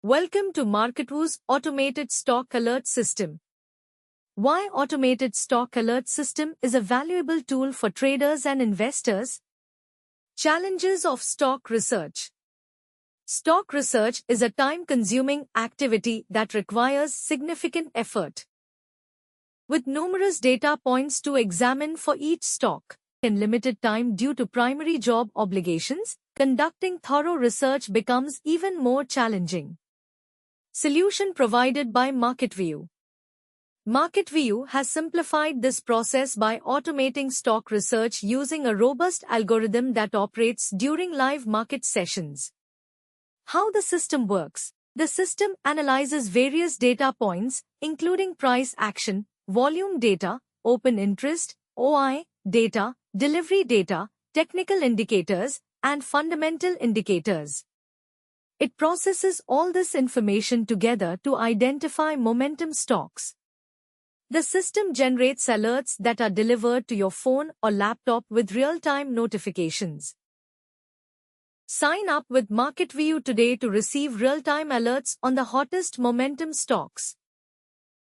Welcome to MarketVU's Automated Stock Alert System. Why Automated Stock Alert System is a valuable tool for traders and investors? Challenges of stock research. Stock research is a time-consuming activity that requires significant effort. With numerous data points to examine for each stock, in limited time due to primary job obligations, conducting thorough research becomes even more challenging. Solution provided by MarketVU. MarketVU has simplified this process by automating stock research using a robust algorithm that operates during live market sessions. How the system works. The system analyzes various data points, including price action, volume data, open interest, OI data, delivery data, technical indicators, and fundamental indicators. It processes all this information together to identify momentum stocks. The system generates alerts that are delivered to your phone or laptop with real-time notifications. Sign up with MarketVU today to receive real-time alerts on the hottest momentum stocks.